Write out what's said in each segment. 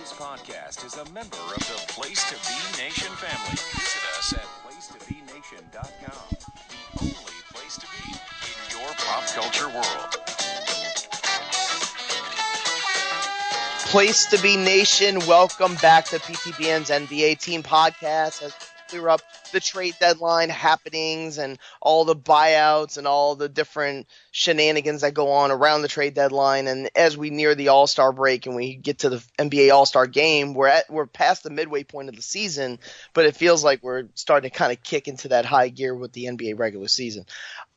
This podcast is a member of the Place to Be Nation family. Visit us at placetobenation.com. The only place to be in your pop culture world. Place to Be Nation, welcome back to PTBN's NBA Team Podcast as we clear up the trade deadline happenings and all the buyouts and all the different shenanigans that go on around the trade deadline. And as we near the All-Star break and we get to the NBA All-Star game, we're past the midway point of the season, but it feels like we're starting to kind of kick into that high gear with the NBA regular season.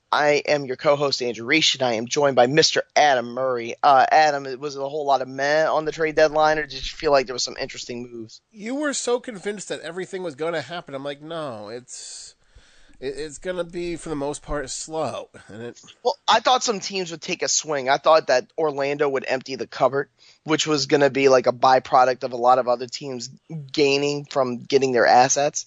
I am your co-host, Andrew Riche, and I am joined by Mr. Adam Murray. Adam, was it a whole lot of meh on the trade deadline, or did you feel like there was some interesting moves? You were so convinced that everything was going to happen. I'm like, no, it's going to be, for the most part, slow. Well, I thought some teams would take a swing. I thought that Orlando would empty the cupboard, which was going to be like a byproduct of a lot of other teams gaining from getting their assets.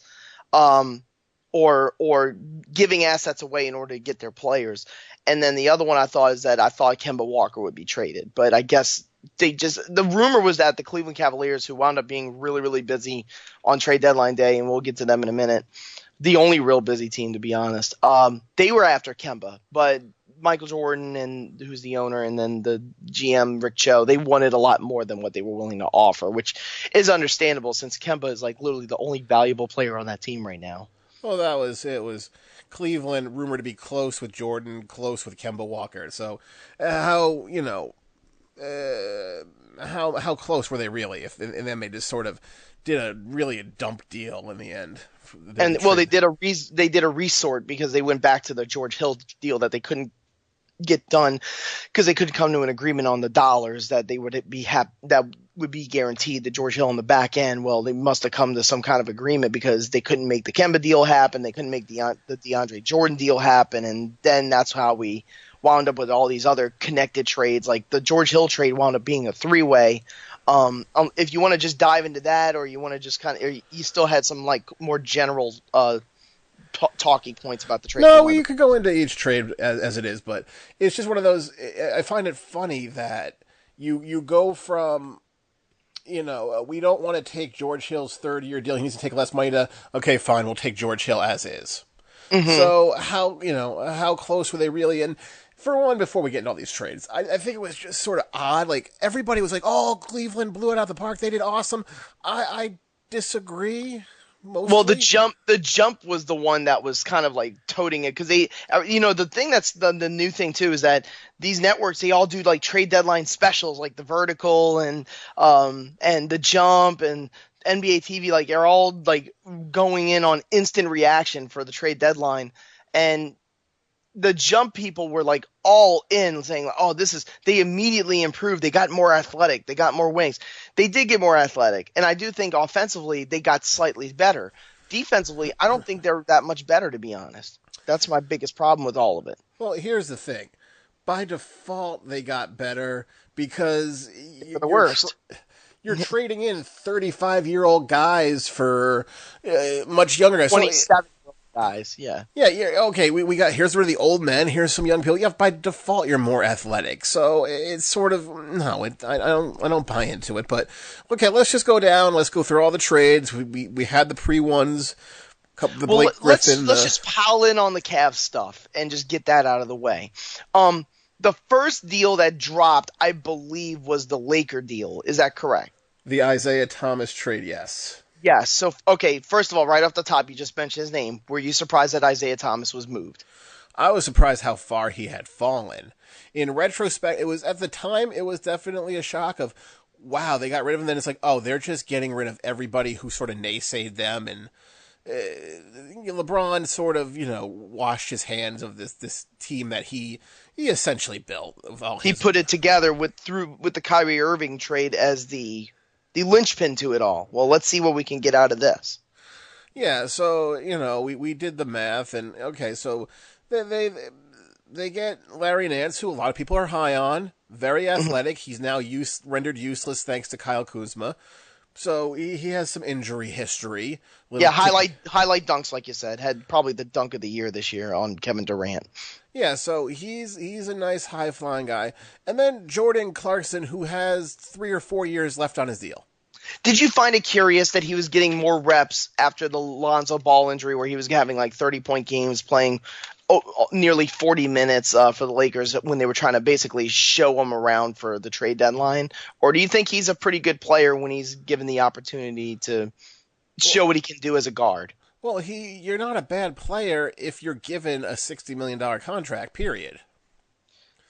Or giving assets away in order to get their players. And then the other one I thought Kemba Walker would be traded. But I guess the rumor was that the Cleveland Cavaliers, who wound up being really, really busy on trade deadline day, and we'll get to them in a minute, the only real busy team, to be honest, they were after Kemba. But Michael Jordan, and who's the owner, and then the GM, Rick Cho, they wanted a lot more than what they were willing to offer, which is understandable since Kemba is like literally the only valuable player on that team right now. Well, it was Cleveland, rumored to be close with Jordan, close with Kemba Walker. So how close were they really? And then they just sort of did a dump deal in the end. They did a resort because they went back to the George Hill deal that they couldn't get done because they couldn't come to an agreement on the dollars that they would be that would be guaranteed to George Hill on the back end. Well, they must have come to some kind of agreement because they couldn't make the Kemba deal happen. They couldn't make the DeAndre Jordan deal happen. And then that's how we wound up with all these other connected trades. Like the George Hill trade wound up being a three-way. If you want to just dive into that, or you want to just you still had some like more general, talking points about the trade. No, you could go into each trade as it is, but it's just one of those. I find it funny that you go from, we don't want to take George Hill's third-year deal. He needs to take less money to, okay, fine, we'll take George Hill as is. Mm-hmm. So how close were they really? And for one, before we get into all these trades, I think it was just sort of odd. Like everybody was like, "Oh, Cleveland blew it out of the park. They did awesome." I disagree. Mostly. Well, the jump was the one that was kind of like toting it because they, the thing that's the new thing too is that these networks, they all do like trade deadline specials, like the Vertical and the Jump and NBA TV, like they're all like going in on instant reaction for the trade deadline, and the Jump people were like all in saying, oh, they immediately improved. They got more athletic. They got more wings. They did get more athletic. And I do think offensively they got slightly better. Defensively, I don't think they're that much better, to be honest. That's my biggest problem with all of it. Well, here's the thing. By default, they got better because for the worst. You're trading in 35-year-old guys for much younger guys. 27 guys, yeah. Yeah, okay, we got, here's where the old men, here's some young people. Yeah, by default, you're more athletic. So it's sort of, I don't buy into it. But, okay, let's just go down. Let's go through all the trades. We had the pre-ones, the Blake Griffin. Let's just pile in on the Cavs stuff and just get that out of the way. The first deal that dropped, I believe, was the Laker deal. Is that correct? The Isaiah Thomas trade, yes. Yes. So, okay, first of all, right off the top, you just mentioned his name. Were you surprised that Isaiah Thomas was moved? I was surprised how far he had fallen. In retrospect, it was definitely a shock of, wow, they got rid of him. Then it's like, oh, they're just getting rid of everybody who sort of naysayed them. And LeBron sort of, washed his hands of this team that he essentially built. He put it together with the Kyrie Irving trade as the linchpin to it all. Well, let's see what we can get out of this. Yeah, so, we did the math, and, okay, so they get Larry Nance, who a lot of people are high on, very athletic. He's now rendered useless thanks to Kyle Kuzma. So he has some injury history. Highlight dunks, like you said. Had probably the dunk of the year this year on Kevin Durant. Yeah, so he's a nice high-flying guy. And then Jordan Clarkson, who has 3 or 4 years left on his deal. Did you find it curious that he was getting more reps after the Lonzo Ball injury, where he was having like 30-point games, playing nearly 40 minutes for the Lakers when they were trying to basically show him around for the trade deadline? Or do you think he's a pretty good player when he's given the opportunity to show what he can do as a guard? Well, you're not a bad player if you're given a $60 million contract, period.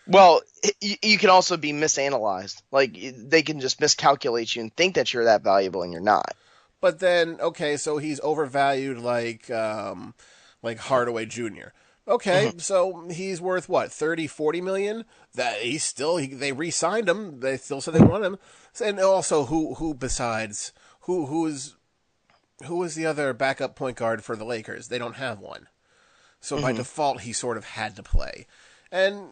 Well, you can also be misanalyzed. Like, they can just miscalculate you and think that you're that valuable and you're not. But then, okay, so he's overvalued like Hardaway Jr. Okay, so he's worth what, 30, 40 million? That they re-signed him. They still said they want him. And also, who besides who is the other backup point guard for the Lakers? They don't have one. So by default, he sort of had to play. And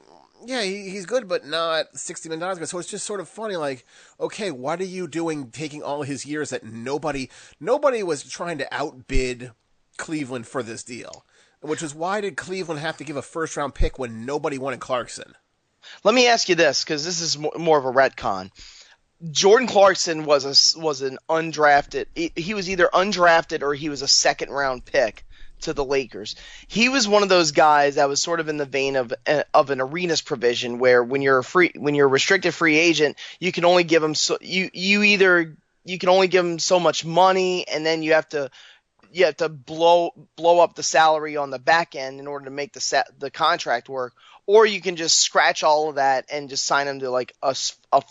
yeah, he's good, but not $60 million. So it's just sort of funny, like, okay, what are you doing taking all his years that nobody was trying to outbid Cleveland for this deal? Which is, why did Cleveland have to give a first-round pick when nobody wanted Clarkson? Let me ask you this, because this is more of a retcon. Jordan Clarkson was an undrafted. He was either undrafted or he was a second-round pick to the Lakers. He was one of those guys that was sort of in the vein of an arenas provision, where when you're a restricted free agent, you can only give him you can only give him so much money, and then you have to blow up the salary on the back end in order to make the contract work, or you can just scratch all of that and just sign him to like a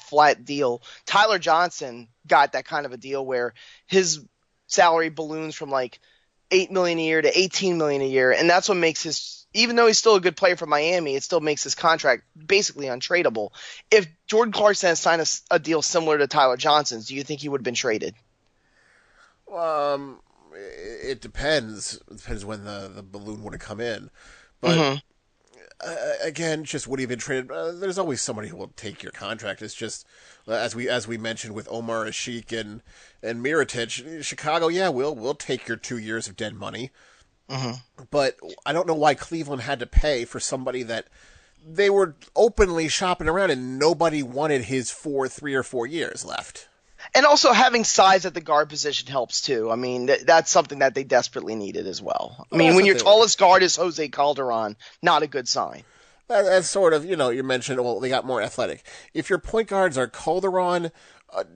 flat deal. Tyler Johnson got that kind of a deal where his salary balloons from like $8 million a year to $18 million a year, and that's what makes even though he's still a good player for Miami, it still makes his contract basically untradeable. If Jordan Clarkson had signed a deal similar to Tyler Johnson's, do you think he would have been traded? It depends. It depends when the balloon would have come in. But again, just would he have been traded? There's always somebody who will take your contract. It's just as we mentioned with Omar Ashik and Mirotic, Chicago. Yeah, we'll take your 2 years of dead money. But I don't know why Cleveland had to pay for somebody that they were openly shopping around and nobody wanted his 3 or 4 years left. And also having size at the guard position helps too. I mean, that's something that they desperately needed as well. I mean, when your tallest guard is Jose Calderon, not a good sign. That's sort of, you mentioned, well, they got more athletic. If your point guards are Calderon,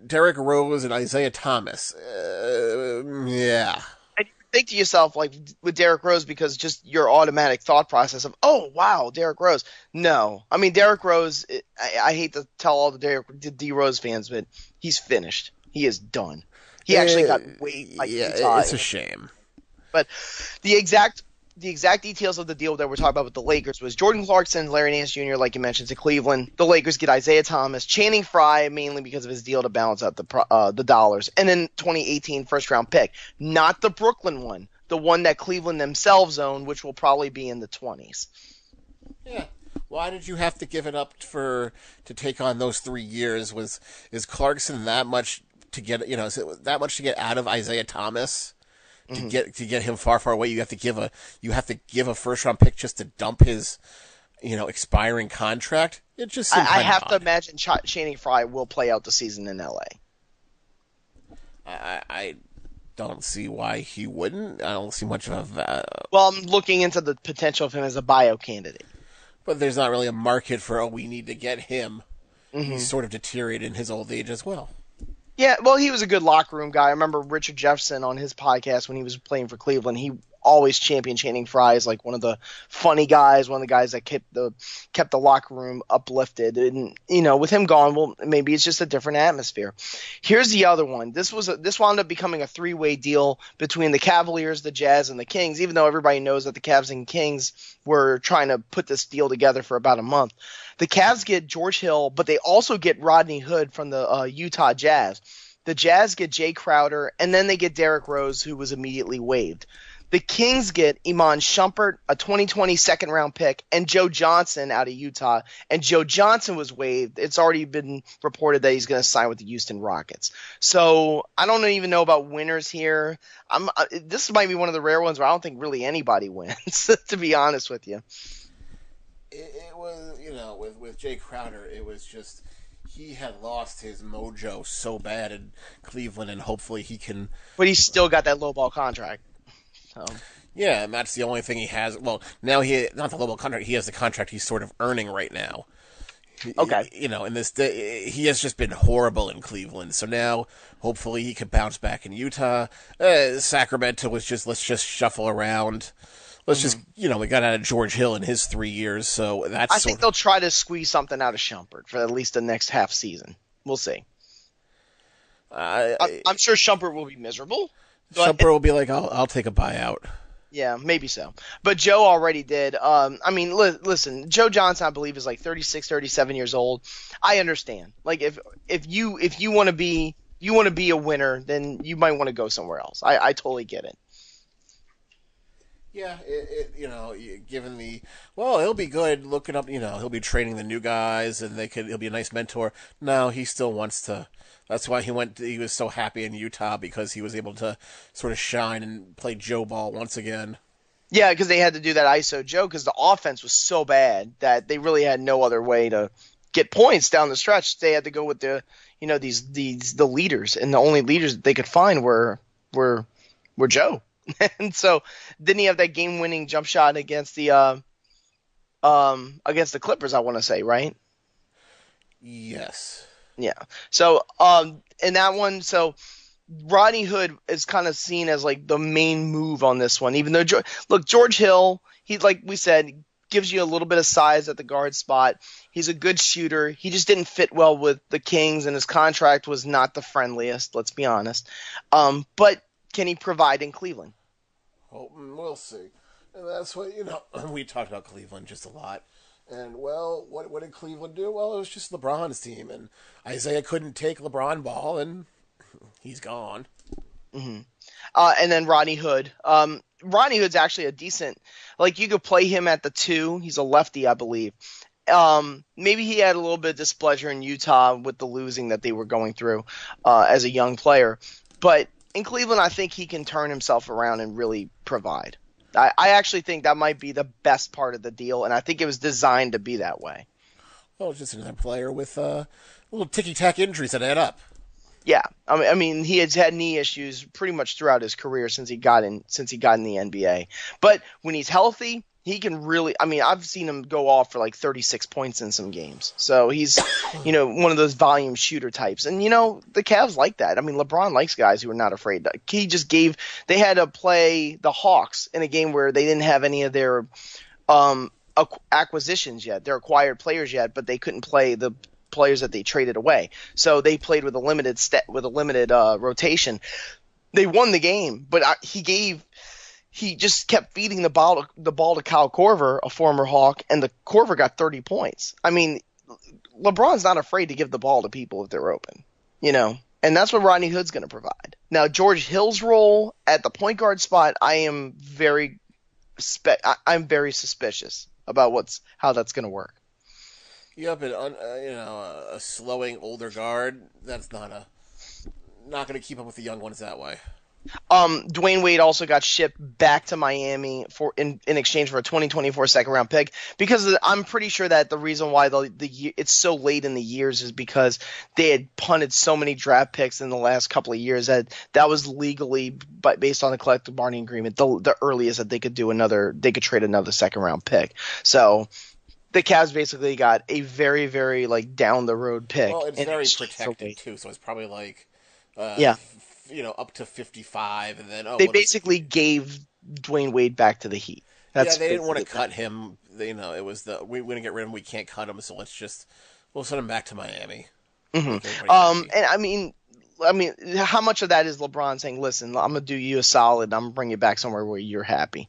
Derrick Rose, and Isaiah Thomas, yeah. And you think to yourself, like with Derrick Rose, because just your automatic thought process of, oh, wow, Derrick Rose. No. I mean, Derrick Rose, I hate to tell all the D Rose fans, but he's finished. He is done. He actually got waived by Utah. It's a shame. But the exact details of the deal that we're talking about with the Lakers was Jordan Clarkson, Larry Nance Jr., like you mentioned, to Cleveland. The Lakers get Isaiah Thomas, Channing Frye, mainly because of his deal to balance out the dollars, and then 2018 first-round pick. Not the Brooklyn one, the one that Cleveland themselves own, which will probably be in the 20s. Yeah. Why did you have to give it up to take on those 3 years? Is Clarkson that much to get? Is it that much to get out of Isaiah Thomas? To get him far away, you have to give a first round pick just to dump his, expiring contract. It just seems I have to imagine Channing Frye will play out the season in LA. I don't see why he wouldn't. I don't see much of a. Well, I'm looking into the potential of him as a bio candidate. But there's not really a market for, we need to get him. He's sort of deteriorated in his old age as well. Yeah, well, he was a good locker room guy. I remember Richard Jefferson on his podcast when he was playing for Cleveland. He always championed Channing Frye as like one of the funny guys, one of the guys that kept the locker room uplifted. And with him gone, well, maybe it's just a different atmosphere. Here's the other one. This wound up becoming a three-way deal between the Cavaliers, the Jazz, and the Kings. Even though everybody knows that the Cavs and Kings were trying to put this deal together for about a month. The Cavs get George Hill, but they also get Rodney Hood from the Utah Jazz. The Jazz get Jay Crowder, and then they get Derrick Rose, who was immediately waived. The Kings get Iman Shumpert, a 2020 second-round pick, and Joe Johnson out of Utah. And Joe Johnson was waived. It's already been reported that he's going to sign with the Houston Rockets. So I don't even know about winners here. This might be one of the rare ones where I don't think really anybody wins, to be honest with you. It was, with Jay Crowder, it was just he had lost his mojo so bad in Cleveland, and hopefully he can. But he's still got that low ball contract. So. Yeah, and that's the only thing he has. Well, now he not the low ball contract. He has the contract he's sort of earning right now. Okay. In this, he has just been horrible in Cleveland. So now, hopefully, he can bounce back in Utah. Sacramento was just let's just shuffle around. Let's just we got out of George Hill in his 3 years, so that's. I think they'll try to squeeze something out of Shumpert for at least the next half season. We'll see. I'm sure Shumpert will be miserable. Shumpert will be like, I'll take a buyout. Yeah, maybe so. But Joe already did. Listen, Joe Johnson, I believe, is like 36, 37 years old. I understand. Like if you want to be a winner, then you might want to go somewhere else. I totally get it. Yeah, given he'll be good looking up, he'll be training the new guys and he'll be a nice mentor. No, he still wants to. That's why he was so happy in Utah, because he was able to sort of shine and play Joe ball once again. Yeah, because they had to do that ISO Joe because the offense was so bad that they really had no other way to get points down the stretch. They had to go with the the leaders, and the only leaders that they could find were Joe. And so didn't he have that game-winning jump shot against the Clippers, I want to say, right? Yes. Yeah. So in that one, so Rodney Hood is kind of seen as like the main move on this one, even though George Hill, he's like we said, gives you a little bit of size at the guard spot. He's a good shooter. He just didn't fit well with the Kings, and his contract was not the friendliest, let's be honest. But can he provide in Cleveland? Oh, we'll see. And that's what, we talked about Cleveland just a lot. And, well, what did Cleveland do? Well, it was just LeBron's team. And Isaiah couldn't take LeBron ball, and he's gone. Mm-hmm. And then Rodney Hood. Rodney Hood's actually a decent – like, you could play him at the 2. He's a lefty, I believe. Maybe he had a little bit of displeasure in Utah with the losing that they were going through as a young player. But – in Cleveland, I think he can turn himself around and really provide. I actually think that might be the best part of the deal, and I think it was designed to be that way. Well, just another player with little ticky-tack injuries that add up. Yeah, I mean, he has had knee issues pretty much throughout his career since he got in the NBA. But when he's healthy, he can really. I mean, I've seen him go off for like 36 points in some games. So he's, one of those volume shooter types. And the Cavs like that. I mean, LeBron likes guys who are not afraid. They had to play the Hawks in a game where they didn't have any of their acquisitions yet, their acquired players yet, but they couldn't play the players that they traded away. So they played with a limited rotation. They won the game, but he just kept feeding the ball to Kyle Korver, a former Hawk, and the Korver got 30 points. I mean, LeBron's not afraid to give the ball to people if they're open, and that's what Rodney Hood's going to provide. Now, George Hill's role at the point guard spot, I'm very suspicious about how that's going to work. Yeah, but a slowing older guard, that's not going to keep up with the young ones that way. Dwayne Wade also got shipped back to Miami in exchange for a 2024 second round pick, because I'm pretty sure that the reason why it's so late in the years is because they had punted so many draft picks in the last couple of years that was legally, but based on the collective bargaining agreement, the earliest that they could trade another second round pick. So the Cavs basically got a very, very like down the road pick. Well, it's very protected too, so it's probably like up to 55, and then they basically gave Dwayne Wade back to the Heat. They didn't want to cut him. It was we didn't get rid of him. We can't cut him, so we'll send him back to Miami. Mm-hmm. And I mean, how much of that is LeBron saying, "Listen, I'm gonna do you a solid. I'm gonna bring you back somewhere where you're happy."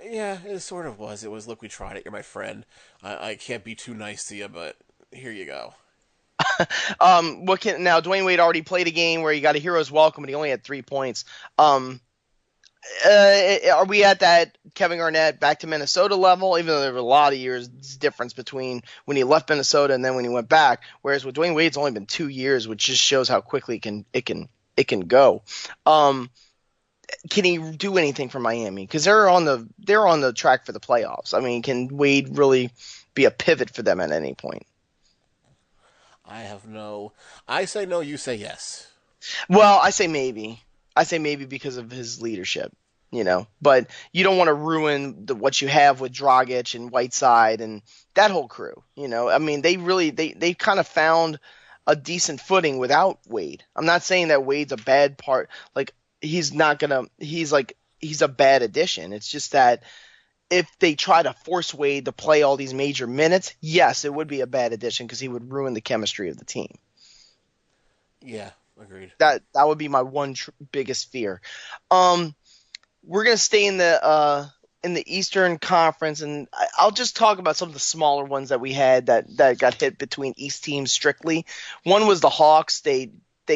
Yeah, it sort of was. It was, look, we tried it. You're my friend. I can't be too nice to you, but here you go. Now Dwayne Wade already played a game where he got a hero's welcome, but he only had 3 points. Are we at that Kevin Garnett back to Minnesota level? Even though there were a lot of years difference between when he left Minnesota and then when he went back. Whereas with Dwayne Wade, it's only been 2 years, which just shows how quickly it can go. Can he do anything for Miami? Because they're on the track for the playoffs. I mean, can Wade really be a pivot for them at any point? I have no. I say no. You say yes. Well, I say maybe. I say maybe because of his leadership, But you don't want to ruin what you have with Dragic and Whiteside and that whole crew, I mean, they kind of found a decent footing without Wade. I'm not saying that Wade's a bad part. Like he's a bad addition. It's just that if they try to force Wade to play all these major minutes, yes, it would be a bad addition because he would ruin the chemistry of the team. Yeah, agreed. That would be my one biggest fear. We're gonna stay in the Eastern Conference, and I'll just talk about some of the smaller ones that we had that got hit between East teams strictly. One was the Hawks. They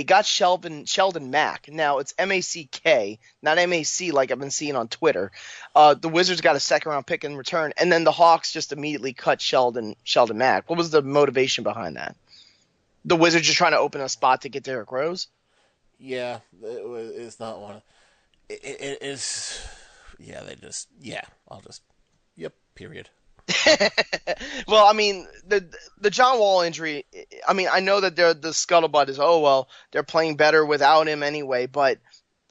got Sheldon Mack. Now it's MACK, not MAC like I've been seeing on Twitter. The Wizards got a second-round pick in return, and then the Hawks just immediately cut Sheldon Mack. What was the motivation behind that? The Wizards just trying to open a spot to get Derrick Rose? Yeah, it's not one. It is. Yeah, Yep. Period. Well, I mean, the John Wall injury. I mean, I know that the scuttlebutt is, they're playing better without him anyway. But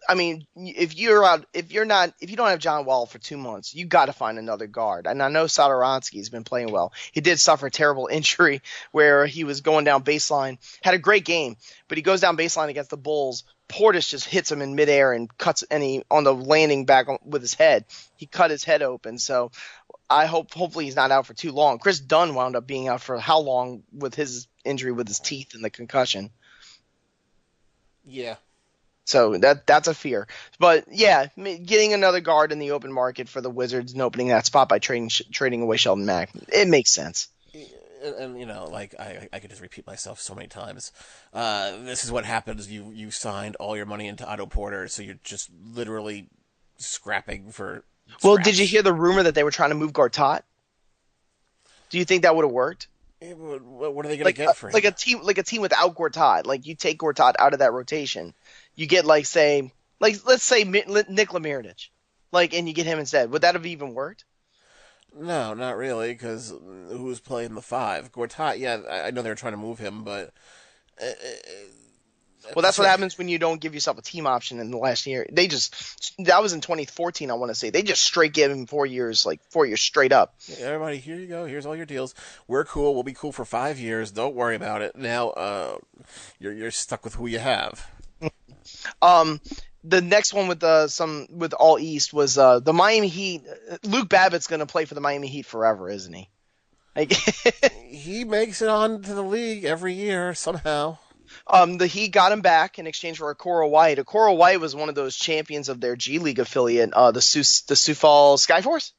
I mean, if you don't have John Wall for 2 months, you got to find another guard. And I know Satoransky's been playing well. He did suffer a terrible injury where he was going down baseline, had a great game, but he goes down baseline against the Bulls. Portis just hits him in midair and cuts, and he on the landing back with his head, he cut his head open. So hopefully he's not out for too long. Chris Dunn wound up being out for how long with his injury with his teeth and the concussion? Yeah. So that's a fear. But yeah, getting another guard in the open market for the Wizards and opening that spot by trading away Sheldon Mack, it makes sense. And like I could just repeat myself so many times. This is what happens. You signed all your money into Otto Porter, so you're just literally scrapping for. Well, did you hear the rumor that they were trying to move Gortat? Do you think that would have worked? What are they going to get for him? Like a team without Gortat. Like you take Gortat out of that rotation, you get let's say Nick Mirotic, and you get him instead. Would that have even worked? No, not really, because who's playing the 5? Gortat, yeah, I know they were trying to move him, but. Well, that's what happens when you don't give yourself a team option in the last year. That was in 2014, I want to say. They just straight gave him 4 years, 4 years straight up. Yeah, everybody, here you go. Here's all your deals. We're cool. We'll be cool for 5 years. Don't worry about it. Now, you're stuck with who you have. The next one with all East was the Miami Heat. Luke Babbitt's going to play for the Miami Heat forever, isn't he? He makes it on to the league every year somehow. The Heat got him back in exchange for Okoro White. Okoro White was one of those champions of their G League affiliate, the Sioux Falls Skyforce.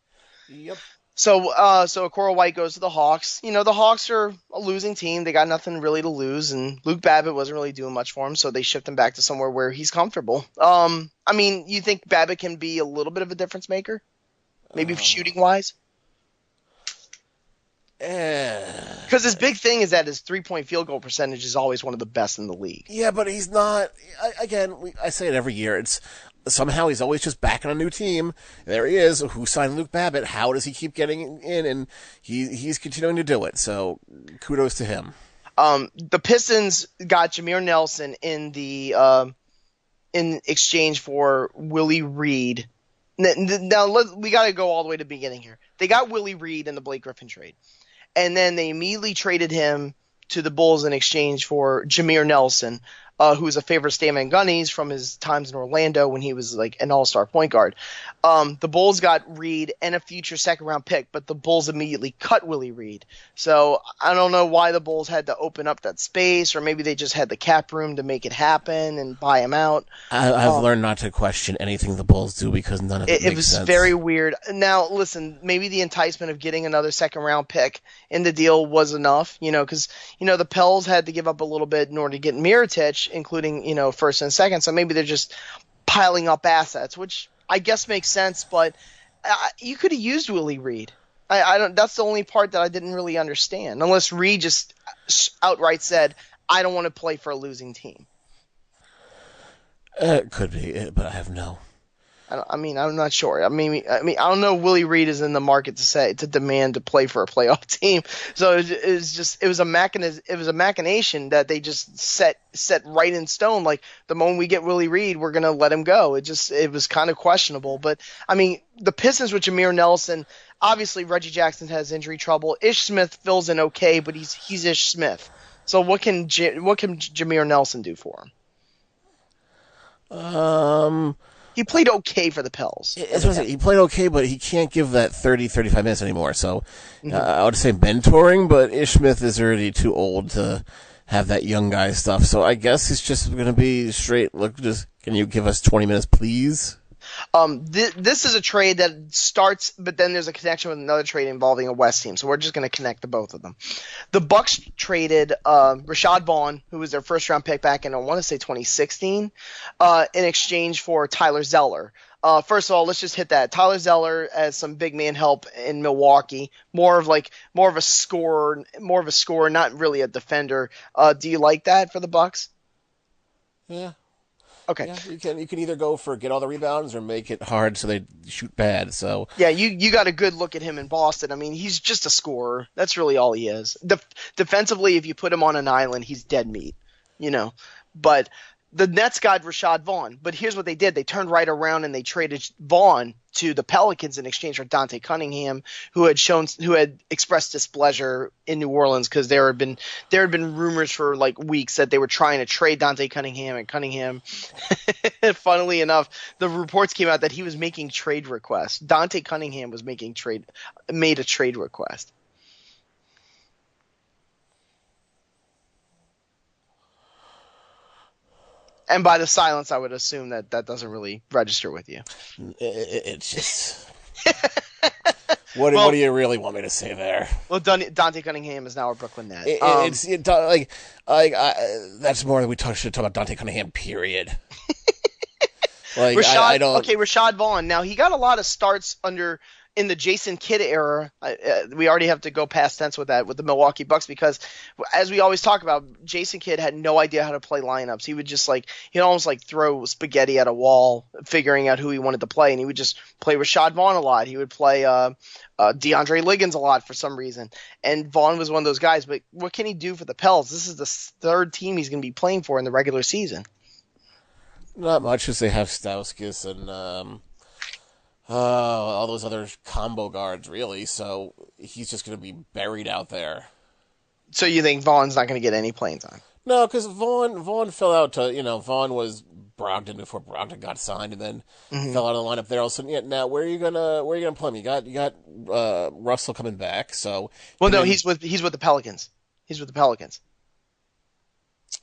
Yep. So Okoro White goes to the Hawks. The Hawks are a losing team. They got nothing really to lose, and Luke Babbitt wasn't really doing much for him, so they shipped him back to somewhere where he's comfortable. I mean, you think Babbitt can be a little bit of a difference maker? Maybe shooting-wise? Because his big thing is that his three-point field goal percentage is always one of the best in the league. Yeah, but he's not. I say it every year. It's somehow he's always just back on a new team. There he is. Who signed Luke Babbitt? How does he keep getting in? And he's continuing to do it. So kudos to him. The Pistons got Jameer Nelson in exchange for Willie Reed. Now we got to go all the way to the beginning here. They got Willie Reed in the Blake Griffin trade. And then they immediately traded him to the Bulls in exchange for Jameer Nelson, who was a favorite of Stan Van Gundy's from his times in Orlando when he was an all-star point guard. The Bulls got Reed and a future second-round pick, but the Bulls immediately cut Willie Reed. So I don't know why the Bulls had to open up that space, or maybe they just had the cap room to make it happen and buy him out. I've learned not to question anything the Bulls do because none of it makes sense. It was very weird. Now, listen, maybe the enticement of getting another second-round pick in the deal was enough, because, the Pels had to give up a little bit in order to get Mirotic, including, first and second. So maybe they're just piling up assets, which I guess makes sense, but you could have used Willie Reed. I don't. That's the only part that I didn't really understand, unless Reed just outright said, I don't want to play for a losing team. It could be, but I have no I'm not sure. I mean, I don't know. Willie Reed is in the market to demand to play for a playoff team. So it was a machination that they just set right in stone. Like the moment we get Willie Reed, we're gonna let him go. It was kind of questionable. But I mean, the Pistons with Jameer Nelson. Obviously, Reggie Jackson has injury trouble. Ish Smith fills in okay, but he's Ish Smith. So what can Jameer Nelson do for him? He played okay for the Pels. He played okay, but he can't give that 30, 35 minutes anymore. So I would say mentoring, but Ish Smith is already too old to have that young guy stuff. So I guess it's just going to be straight, look, can you give us 20 minutes, please? This is a trade that starts, but then there's a connection with another trade involving a West team. So we're just going to connect the both of them. The Bucks traded Rashad Vaughn, who was their first round pick back in, I want to say 2016, in exchange for Tyler Zeller. First of all, let's just hit that. Tyler Zeller as some big man help in Milwaukee, more of a scorer, not really a defender. Do you like that for the Bucks? Yeah. Okay. Yeah, you can either go for get all the rebounds or make it hard so they shoot bad. So yeah, you got a good look at him in Boston. I mean, he's just a scorer. That's really all he is. Defensively, if you put him on an island, he's dead meat. But the Nets got Rashad Vaughn. But here's what they did: they turned right around and they traded Vaughn to the Pelicans in exchange for Dante Cunningham, who had expressed displeasure in New Orleans because there had been rumors for like weeks that they were trying to trade Dante Cunningham, and Cunningham, funnily enough, the reports came out that he was making trade requests. Dante Cunningham was made a trade request. And by the silence, I would assume that doesn't really register with you. It's just... What do you really want me to say there? Well, Dante Cunningham is now a Brooklyn Net. That's more than we should talk about Dante Cunningham, period. Rashad Vaughn. Now, he got a lot of starts in the Jason Kidd era. We already have to go past tense with that with the Milwaukee Bucks because, as we always talk about, Jason Kidd had no idea how to play lineups. He would just he'd almost throw spaghetti at a wall, figuring out who he wanted to play, and he would just play Rashad Vaughn a lot. He would play DeAndre Liggins a lot for some reason, and Vaughn was one of those guys. But what can he do for the Pels? This is the third team he's going to be playing for in the regular season. Not much, as they have Stauskas and all those other combo guards, really. So he's just going to be buried out there. So you think Vaughn's not going to get any playing time? No, because Vaughn fell out to, Vaughn was Brogdon before Brogdon got signed, and then fell out of the lineup there. Also, now where are you gonna play him? You got Russell coming back. So he's with the Pelicans. He's with the Pelicans.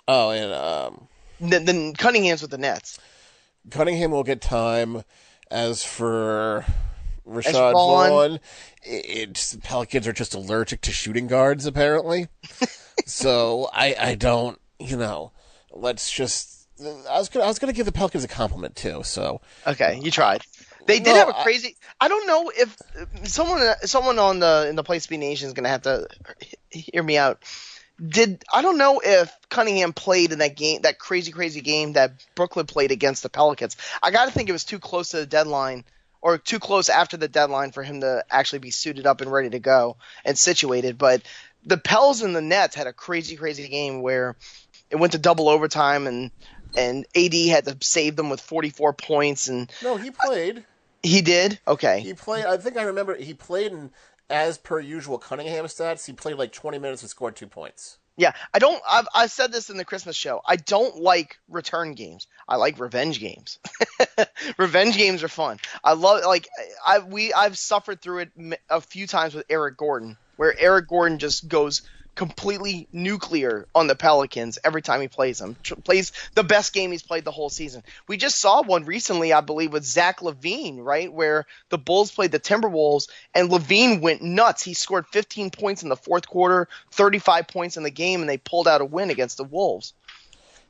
Oh, and then Cunningham's with the Nets. Cunningham will get time. As for Rashad Vaughn, Pelicans are just allergic to shooting guards, apparently. So I don't, let's just. I was gonna give the Pelicans a compliment too. So okay, you tried. They did have a crazy. I don't know if someone in the Place to Be Nation is gonna have to hear me out. I don't know if Cunningham played in that game, that crazy game that Brooklyn played against the Pelicans. I got to think it was too close to the deadline, or too close after the deadline for him to actually be suited up and ready to go and situated. But the Pels and the Nets had a crazy game where it went to double overtime, and AD had to save them with 44 points. And no, he played. He did? Okay. He played. I think I remember he played in. As per usual, Cunningham stats, he played 20 minutes and scored 2 points. Yeah, I've said this in the Christmas show. I don't like return games. I like revenge games. Revenge games are fun. I love I've suffered through it a few times with Eric Gordon, where Eric Gordon just goes completely nuclear on the Pelicans every time he plays them. Plays the best game he's played the whole season. We just saw one recently, I believe, with Zach LaVine, right, where the Bulls played the Timberwolves, and LaVine went nuts. He scored 15 points in the fourth quarter, 35 points in the game, and they pulled out a win against the Wolves.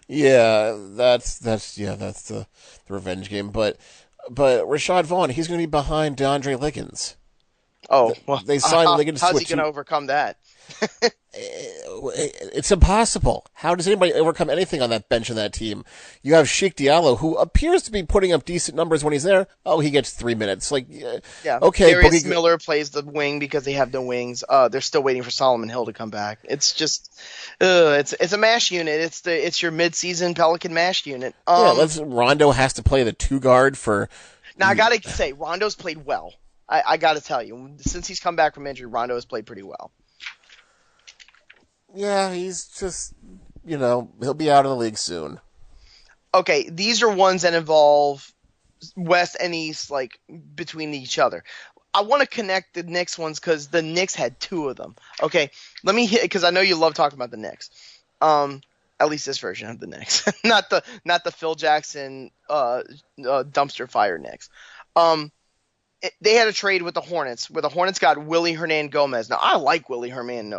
Yeah, that's the revenge game. But Rashad Vaughn, he's going to be behind DeAndre Liggins. Oh, well, They signed when they get to how's he switch. going to overcome that? It's impossible. How does anybody overcome anything on that bench of that team? You have Sheik Diallo, who appears to be putting up decent numbers when he's there. Oh, he gets 3 minutes. Like, Yeah. okay, Darius Miller plays the wing because they have no wings. They're still waiting for Solomon Hill to come back. It's just, it's a mash unit. It's your midseason Pelican mash unit. Rondo has to play the 2 guard for. Now I gotta say, Rondo's played well. I gotta tell you, since he's come back from injury, Rondo has played pretty well. Yeah, he's just, he'll be out of the league soon. Okay, these are ones that involve West and East, like, between each other. I want to connect the Knicks ones because the Knicks had 2 of them. Okay, let me hit, because I know you love talking about the Knicks. At least this version of the Knicks, not the Phil Jackson dumpster fire Knicks. They had a trade with the Hornets, where the Hornets got Willie Hernan Gomez. Now, I like Willie Hernan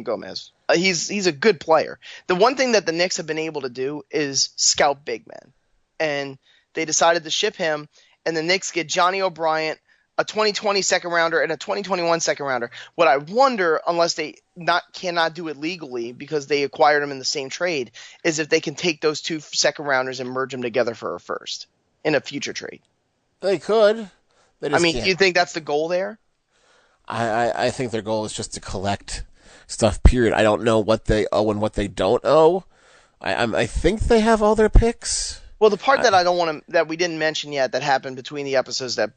Gomez. He's a good player. The one thing that the Knicks have been able to do is scout big men. And they decided to ship him, and the Knicks get Johnny O'Brien, a 2020 second rounder, and a 2021 second rounder. What I wonder, unless they cannot do it legally because they acquired him in the same trade, is if they can take those 2 second rounders and merge them together for a first in a future trade. They could. Do you think that's the goal there? I think their goal is just to collect stuff, period. I don't know what they owe and what they don't owe. I think they have all their picks. Well, the part that we didn't mention yet that happened between the episodes that,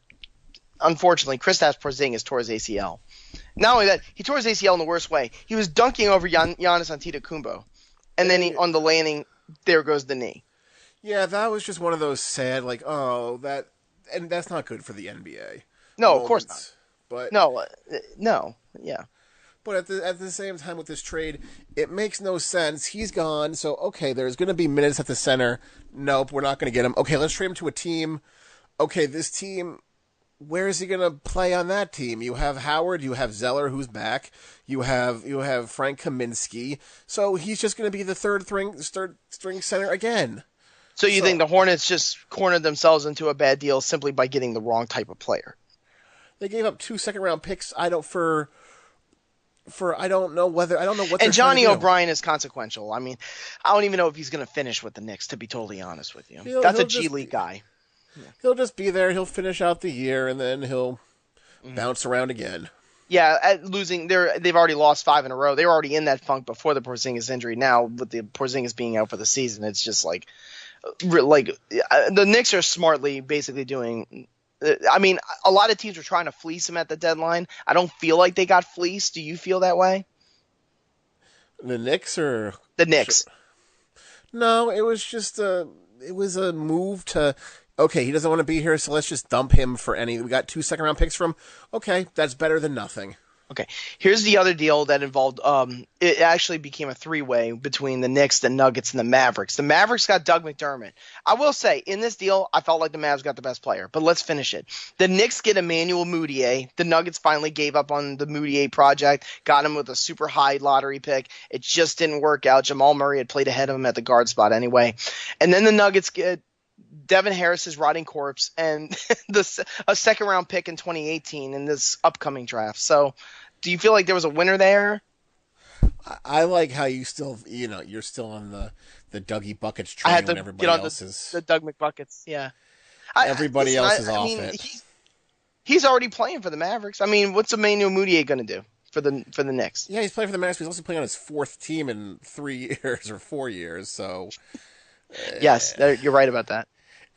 unfortunately, Kristaps Porzingis tore his ACL. Not only that, he tore his ACL in the worst way. He was dunking over Giannis Antetokounmpo, and then on the landing, there goes the knee. Yeah, that was just one of those sad, and that's not good for the NBA. No, of course not. But no, yeah. But at the same time with this trade, it makes no sense. He's gone, so okay, there's going to be minutes at the center. Nope, we're not going to get him. Okay, let's trade him to a team. Okay, this team, where is he going to play on that team? You have Howard, you have Zeller, who's back. You have Frank Kaminsky. So he's just going to be the third string center again. So you think the Hornets just cornered themselves into a bad deal simply by getting the wrong type of player? They gave up 2 second-round picks. I don't know what. And Johnny O'Brien is consequential. I mean, I don't even know if he's going to finish with the Knicks. To be totally honest with you, that's a G League guy. Yeah. He'll just be there. He'll finish out the year, and then he'll bounce around again. Yeah, they've already lost 5 in a row. They were already in that funk before the Porzingis injury. Now with the Porzingis being out for the season, it's just like the Knicks are smartly basically doing. I mean, a lot of teams were trying to fleece him at the deadline. I don't feel like they got fleeced. Do you feel that way? The Knicks or the Knicks? No, it was just a move to. Okay, he doesn't want to be here, so let's just dump him for any. We got 2 second-round picks from. Okay, that's better than nothing. Okay, here's the other deal that involved. It actually became a 3-way between the Knicks, the Nuggets, and the Mavericks. The Mavericks got Doug McDermott. I will say, in this deal, I felt like the Mavs got the best player. But let's finish it. The Knicks get Emmanuel Mudiay. The Nuggets finally gave up on the Mudiay project, got him with a super high lottery pick. It just didn't work out. Jamal Murray had played ahead of him at the guard spot anyway. And then the Nuggets get Devin Harris's rotting corpse and a second-round pick in 2018 in this upcoming draft. So, do you feel like there was a winner there? I like how you still, you're still on the Dougie Buckets train. I had to when everybody get on else is the Doug McBuckets. Yeah, everybody else is off it. He's already playing for the Mavericks. I mean, what's Emmanuel Mudiay going to do for the Knicks? Yeah, he's playing for the Mavericks. He's also playing on his 4th team in 3 years or 4 years. So, yes, you're right about that.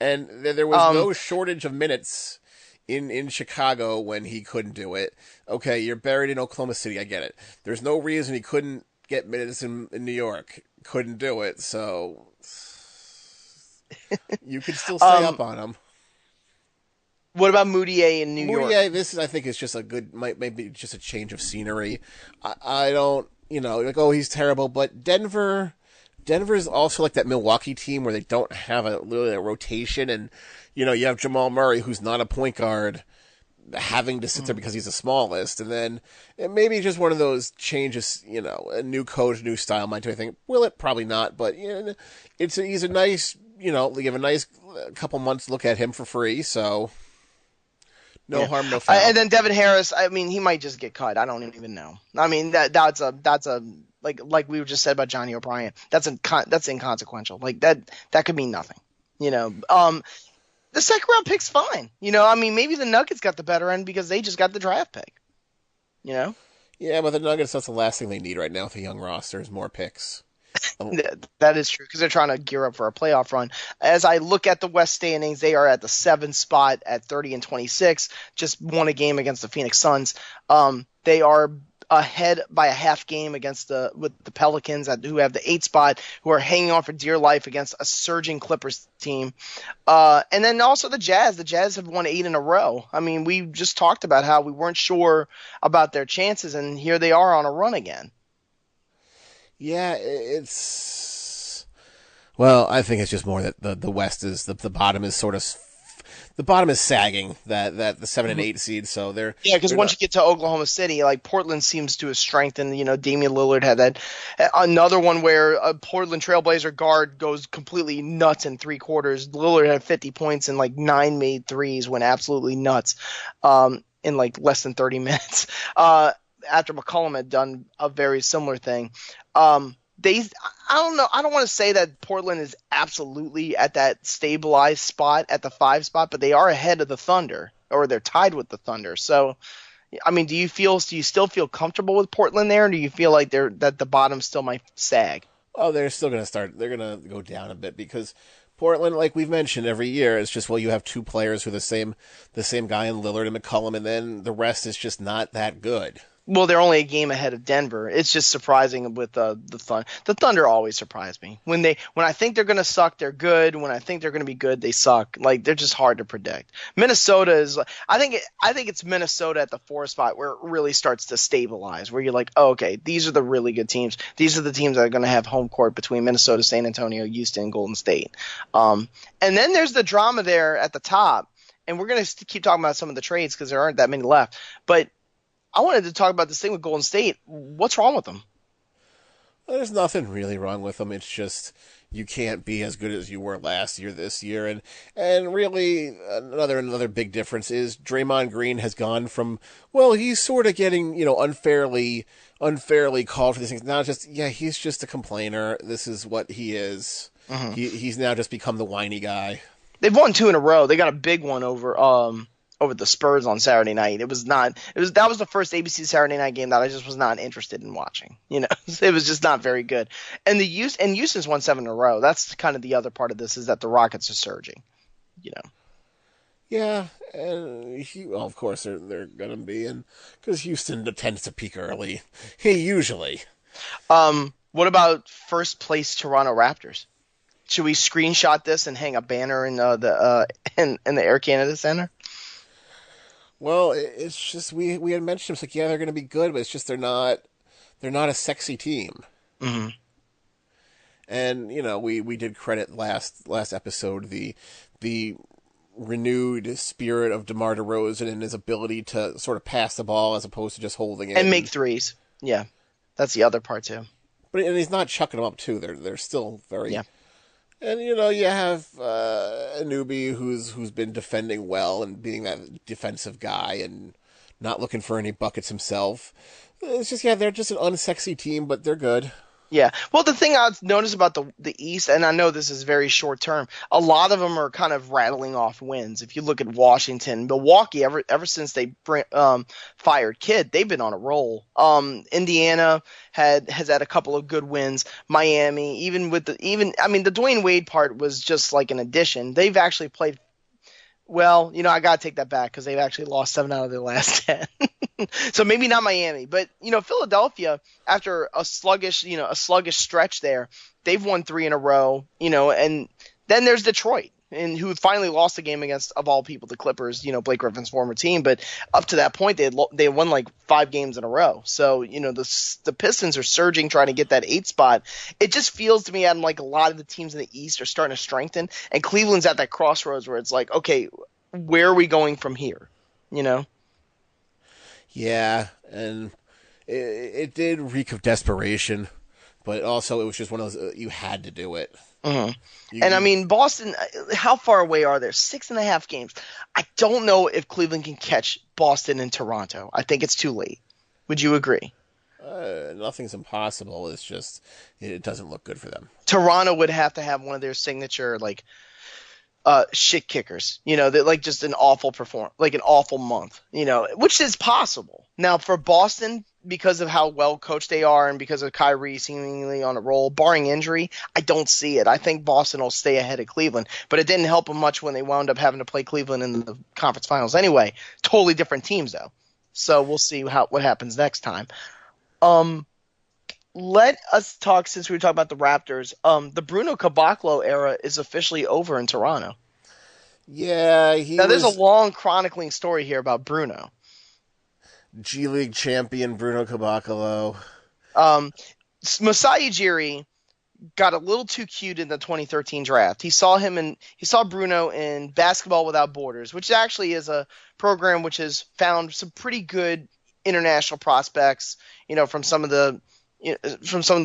And there was no shortage of minutes in Chicago when he couldn't do it. Okay, you're buried in Oklahoma City. I get it. There's no reason he couldn't get minutes in New York. Couldn't do it. So you could still stay up on him. What about Mudiay in New York? Mudiay, I think is just a good, maybe just a change of scenery. I don't, he's terrible, but Denver's also like that Milwaukee team where they don't have a rotation, and you have Jamal Murray, who's not a point guard, having to sit there because he's the smallest, and then it maybe just one of those changes. A new coach, new style might do anything. Will it? Probably not, but he's a nice. They have a nice couple months to look at him for free, so No harm, no foul. And then Devin Harris, I mean, he might just get cut. I don't even know. I mean, that's a like we just said about Johnny O'Brien. That's inconsequential. Like that could mean nothing. The second round pick's fine. I mean, maybe the Nuggets got the better end because they just got the draft pick. Yeah, but the Nuggets, that's the last thing they need right now with a young roster is more picks. That is true because they're trying to gear up for a playoff run. As I look at the West standings, they are at the 7th spot at 30-26, just won a game against the Phoenix Suns. They are ahead by a half game with the Pelicans who have the 8th spot, who are hanging on for dear life against a surging Clippers team. And then also the Jazz. The Jazz have won 8 in a row. I mean, we just talked about how we weren't sure about their chances, and here they are on a run again. Yeah, well, I think it's just more that the West is the bottom is sort of the bottom is sagging that the 7 and 8 seed. So because once you get to Oklahoma City, like Portland seems to have strengthened. Damian Lillard had that another one where a Portland Trailblazer guard goes completely nuts in 3 quarters. Lillard had 50 points and like 9 made threes, went absolutely nuts in like less than 30 minutes. After McCollum had done a very similar thing. I don't know. I don't want to say that Portland is absolutely at that stabilized spot at the 5 spot, but they are ahead of the Thunder, or they're tied with the Thunder. So, I mean, do you still feel comfortable with Portland there, or do you feel like that the bottom still might sag? Oh, they're still going to start. They're going to go down a bit because Portland, like we've mentioned every year, it's just, you have 2 players who are the same guy in Lillard and McCollum, and then the rest is just not that good. Well, they're only a game ahead of Denver. It's just surprising with the Thunder. The Thunder always surprise me. When I think they're going to suck, they're good. When I think they're going to be good, they suck. Like, they're just hard to predict. Minnesota is – I think it's Minnesota at the 4 spot where it really starts to stabilize, where you're like, oh, okay, these are the really good teams. These are the teams that are going to have home court between Minnesota, San Antonio, Houston, Golden State. And then there's the drama there at the top. And we're going to keep talking about some of the trades because there aren't that many left. But – I wanted to talk about this thing with Golden State. What's wrong with them? Well, there's nothing really wrong with them. It's just you can't be as good as you were last year this year. And really, another big difference is Draymond Green has gone from, he's sort of getting, unfairly called for these things. Now he's just a complainer. This is what he is. Mm-hmm. He's now just become the whiny guy. They've won 2 in a row. They got a big one over the Spurs on Saturday night. That was the first ABC Saturday night game that I just was not interested in watching. It was just not very good. And Houston's won 7 in a row. That's kind of the other part of this, is that the Rockets are surging. Yeah, and of course they're gonna be, and because Houston tends to peak early, usually. What about first place Toronto Raptors? Should we screenshot this and hang a banner in the Air Canada Center? Well, it's just we had mentioned, it's like, they're going to be good, but it's just they're not a sexy team. Mm-hmm. And we did credit last episode the renewed spirit of DeMar DeRozan and his ability to sort of pass the ball as opposed to just holding it and make threes. Yeah, that's the other part too. But he's not chucking them up too. They're still very. Yeah. And you have Anunoby who's been defending well and being that defensive guy and not looking for any buckets himself. It's just they're just an unsexy team, but they're good. Yeah. Well, the thing I've noticed about the East, and I know this is very short term, a lot of them are kind of rattling off wins. If you look at Washington, Milwaukee, ever since they fired Kidd, they've been on a roll. Indiana has had a couple of good wins. Miami, the Dwayne Wade part was just like an addition. They've actually played. Well, I got to take that back because they've actually lost 7 out of their last 10. So maybe not Miami, but Philadelphia, after a sluggish stretch there, they've won 3 in a row, and then there's Detroit, and who finally lost a game against, of all people, the Clippers, Blake Griffin's former team, but up to that point they had won like 5 games in a row. So, the Pistons are surging trying to get that 8 spot. It just feels to me, Adam, like a lot of the teams in the East are starting to strengthen, and Cleveland's at that crossroads where it's like, okay, where are we going from here? Yeah, and it did reek of desperation, but also it was just one of those, you had to do it. And I mean, Boston, how far away are they? 6.5 games. I don't know if Cleveland can catch Boston and Toronto. I think it's too late. Would you agree? Nothing's impossible. It's just it doesn't look good for them. Toronto would have to have one of their signature shit kickers, that like just an awful like an awful month, which is possible. Now for Boston, because of how well coached they are and because of Kyrie seemingly on a roll, barring injury, I don't see it. I think Boston will stay ahead of Cleveland, but it didn't help them much when they wound up having to play Cleveland in the conference finals anyway. Totally different teams though. So we'll see what happens next time. Let us talk, since we were talking about the Raptors. The Bruno Caboclo era is officially over in Toronto. Yeah, there's a long chronicling story here about Bruno. G League champion Bruno Caboclo. Masai Ujiri got a little too cute in the 2013 draft. He saw Bruno in Basketball Without Borders, which actually is a program which has found some pretty good international prospects, from some of the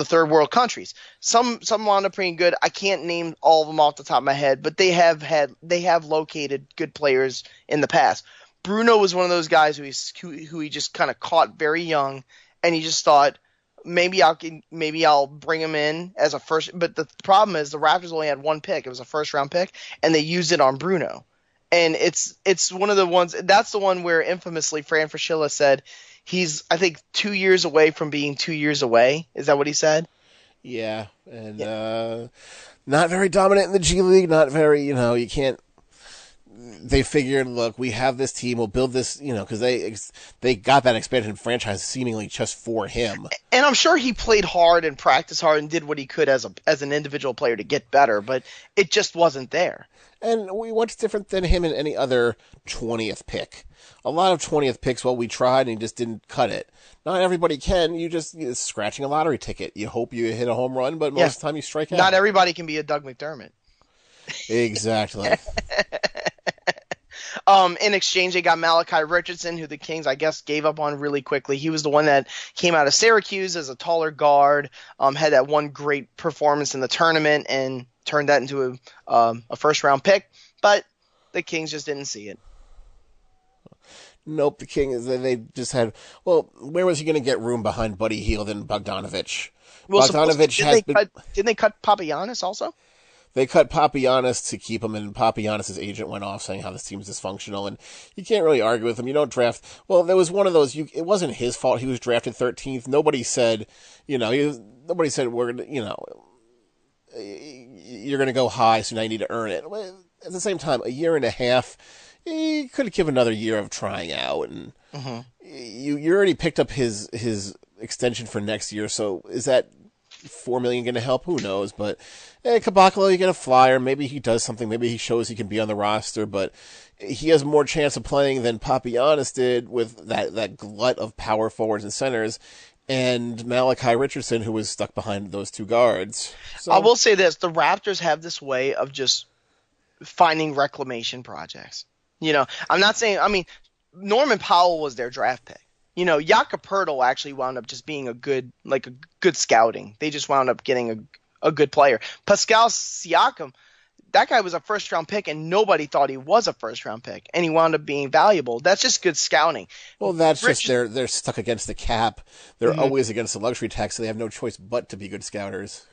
third world countries. Some wound up pretty good. I can't name all of them off the top of my head, but they have located good players in the past. Bruno was one of those guys who he just kind of caught very young, and he just thought maybe I'll bring him in as a first. But the problem is the Raptors only had one pick. It was a first round pick, and they used it on Bruno. And it's one of the ones. That's the one where infamously Fran Fraschilla said he's, I think, 2 years away from being 2 years away. Is that what he said? Yeah, and not very dominant in the G League. Not very, you can't. They figured, look, we have this team. We'll build this, because they got that expansion franchise seemingly just for him. And I'm sure he played hard and practiced hard and did what he could as an individual player to get better, but it just wasn't there. And what's different than him and any other 20th pick? A lot of 20th picks, we tried and he just didn't cut it. Not everybody can. You're scratching a lottery ticket. You hope you hit a home run, but most of the time you strike out. Not everybody can be a Doug McDermott. Exactly. In exchange, they got Malachi Richardson, who the Kings, I guess, gave up on really quickly. He was the one that came out of Syracuse as a taller guard, had that one great performance in the tournament, and turned that into a first-round pick. But the Kings just didn't see it. Nope, the Kings, they just had... Well, where was he going to get room behind Buddy Hield and Bogdanovich? Well, didn't they cut Papagiannis also? They cut Papagiannis to keep him, and Papagiannis' agent went off saying how this team's dysfunctional, and you can't really argue with him. You don't draft... Well, there was one of those... It wasn't his fault he was drafted 13th. Nobody said, nobody said, we're going to, you're going to go high, so now you need to earn it. At the same time, a year and a half, you could have given another year of trying out, and you already picked up his extension for next year, so is that $4 million going to help? Who knows? But Caboclo, you get a flyer. Maybe he does something. Maybe he shows he can be on the roster. But he has more chance of playing than Papagiannis did with that glut of power forwards and centers, and Malachi Richardson, who was stuck behind those two guards. So, I will say this: the Raptors have this way of just finding reclamation projects. I'm not saying. I mean, Norman Powell was their draft pick. Jakob Poeltl actually wound up just being a good scouting. They just wound up getting a good player. Pascal Siakam, that guy was a first-round pick, and nobody thought he was a first-round pick, and he wound up being valuable. That's just good scouting. Well, that's just they're stuck against the cap. They're always against the luxury tax, so they have no choice but to be good scouters.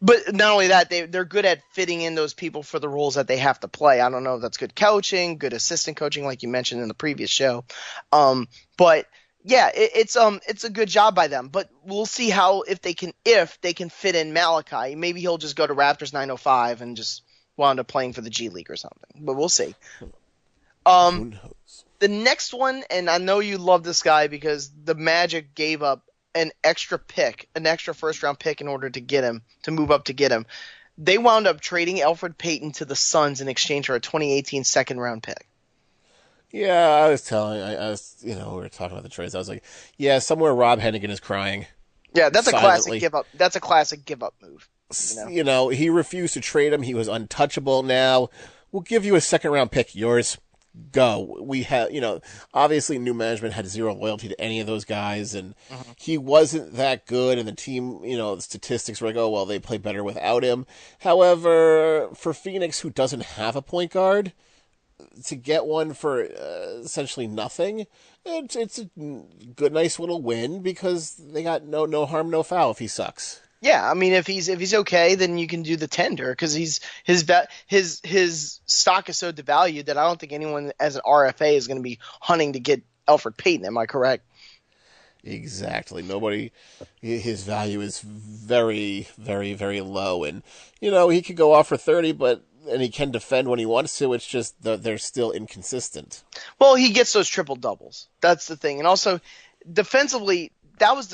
But not only that, they're good at fitting in those people for the roles that they have to play. I don't know if that's good coaching, good assistant coaching, like you mentioned in the previous show. But yeah, it's a good job by them, but we'll see if they can fit in Malachi. Maybe he'll just go to Raptors 905 and just wound up playing for the G League or something. But we'll see. Who knows? The next one, and I know you love this guy because the Magic gave up an extra first round pick in order to move up to get him. They wound up trading Elfrid Payton to the Suns in exchange for a 2018 second round pick. Yeah, I was, we were talking about the trades. I was like, yeah, somewhere Rob Hennigan is crying. Yeah, that's silently. A classic give up. That's a classic give up move. He refused to trade him. He was untouchable. Now we'll give you a second round pick. Yours. go. We have, obviously new management had zero loyalty to any of those guys, and he wasn't that good, and the team, the statistics were like, oh, well, they play better without him. However, for Phoenix, who doesn't have a point guard, to get one for essentially nothing, it's a good, nice little win because they got no harm, no foul if he sucks. Yeah, I mean, if he's okay, then you can do the tender because his stock is so devalued that I don't think anyone as an RFA is going to be hunting to get Elfrid Payton. Am I correct? Exactly. Nobody. His value is very, very, very low, and he could go off for 30, and he can defend when he wants to. It's just they're still inconsistent. Well, he gets those triple doubles. That's the thing, and also defensively. That was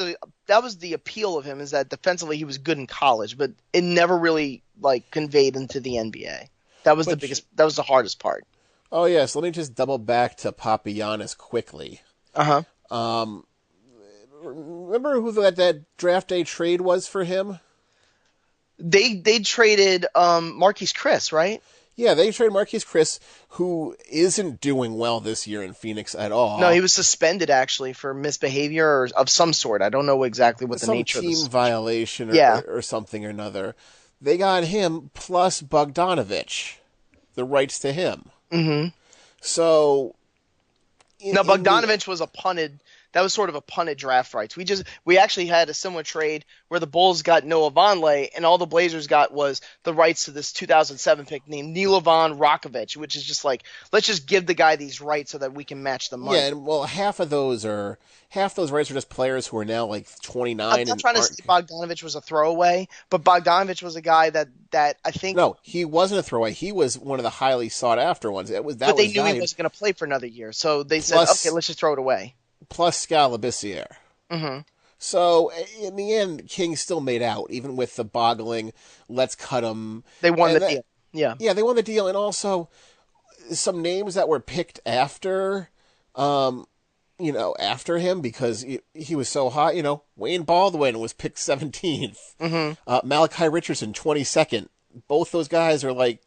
the appeal of him, is that defensively he was good in college, but it never really conveyed into the NBA. That was the hardest part. Oh yes, let me just double back to Papagiannis quickly. Remember who that draft day trade was for him? They traded Marquise Chris, right? Yeah, they traded Marquise Chris, who isn't doing well this year in Phoenix at all. No, he was suspended actually for misbehavior or of some sort. I don't know exactly what the nature of this. Some team violation or something or another. They got him plus Bogdanovich, the rights to him. Mm-hmm. So, Bogdanovich was a punted. That was sort of a punted draft rights. We actually had a similar trade where the Bulls got Noah Vonleh, and all the Blazers got was the rights to this 2007 pick named Nilovan Rakovic, which is just let's just give the guy these rights so that we can match the money. Yeah, and half those rights are just players who are now 29. I'm not trying to say Bogdanovich was a throwaway, but Bogdanovich was a guy that I think. No, he wasn't a throwaway. He was one of the highly sought after ones. But they knew he wasn't going to play for another year, so they said, okay, let's just throw it away. Plus Scalabissiere. Mm-hmm. So, in the end, King still made out, even with the boggling, let's cut him. They won the deal. Yeah. Yeah, they won the deal. And also, some names that were picked after him because he was so hot. Wayne Baldwin was picked 17th. Mm-hmm. Malachi Richardson, 22nd. Both those guys are Wayne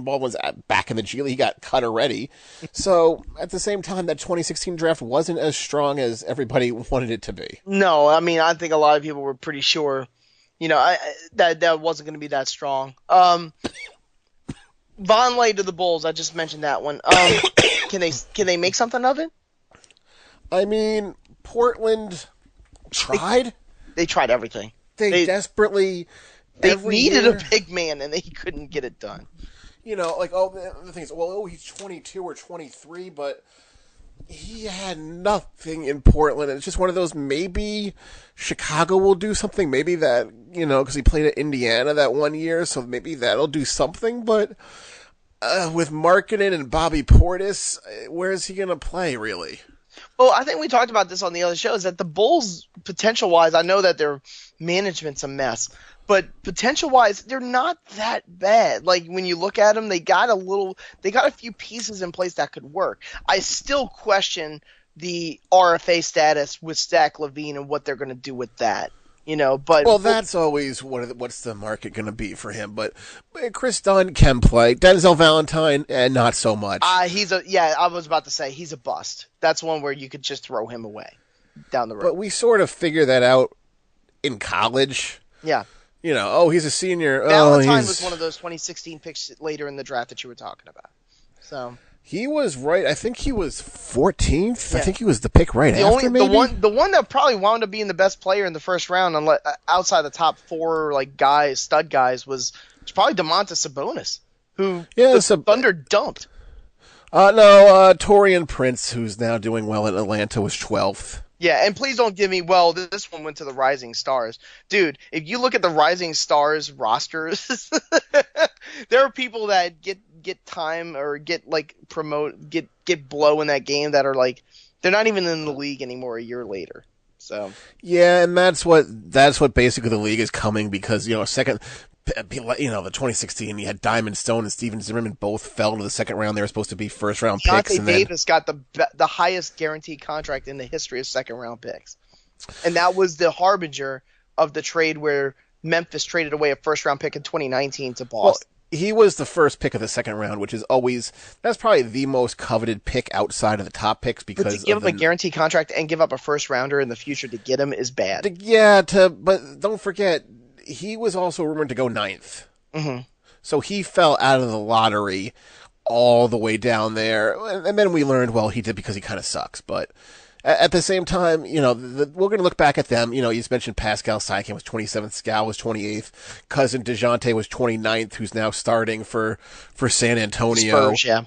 Baldwin's back in the G League. He got cut already. So, at the same time, that 2016 draft wasn't as strong as everybody wanted it to be. No, I mean, I think a lot of people were pretty sure, that wasn't going to be that strong. Vonleh to the Bulls, I just mentioned that one. Can they make something of it? I mean, Portland tried. They tried everything. They desperately... They needed a big man, and they couldn't get it done. The thing is, he's 22 or 23, but he had nothing in Portland. It's just one of those, maybe Chicago will do something. Maybe that, because he played at Indiana that one year, so maybe that'll do something. But with Markkanen and Bobby Portis, where is he going to play, really? Well, I think we talked about this on the other show, is that the Bulls, potential-wise, I know that their management's a mess, but potential-wise, they're not that bad. When you look at them, they got a few pieces in place that could work. I still question the RFA status with Zach LaVine and what they're going to do with that. But that's always what's the market going to be for him. But Chris Dunn can play. Denzel Valentine, and not so much. I was about to say he's a bust. That's one where you could just throw him away down the road. But we sort of figure that out in college. Yeah. He's a senior. Valentine was one of those 2016 picks later in the draft that you were talking about. So. He was right. I think he was 14th. Yeah. I think he was the pick after, maybe? The one that probably wound up being the best player in the first round, outside the top four stud guys, was probably Domantas Sabonis, who the Thunder dumped. Taurean Prince, who's now doing well in Atlanta, was 12th. Yeah, and please don't give me, this one went to the Rising Stars. Dude, if you look at the Rising Stars rosters, there are people that get time or get blow in that game that are they're not even in the league anymore a year later. So yeah, and that's what basically the league is coming because the 2016 you had Diamond Stone and Steven Zimmerman both fell into the second round. They were supposed to be first round picks. Deontay Davis got the highest guaranteed contract in the history of second round picks, and that was the harbinger of the trade where Memphis traded away a first round pick in 2019 to Boston. he was the first pick of the second round, which is always, that's probably the most coveted pick outside of the top picks because But to give him a guaranteed contract and give up a first rounder in the future to get him is bad. But don't forget, he was also rumored to go ninth. Mm-hmm. So he fell out of the lottery all the way down there. And then we learned, well, he did because he kind of sucks. But at the same time, you know, we're going to look back at them. You know, you just mentioned Pascal Siakam was 27th, Scal was 28th, cousin DeJounte was 29th, who's now starting for San Antonio. Spurs, yeah.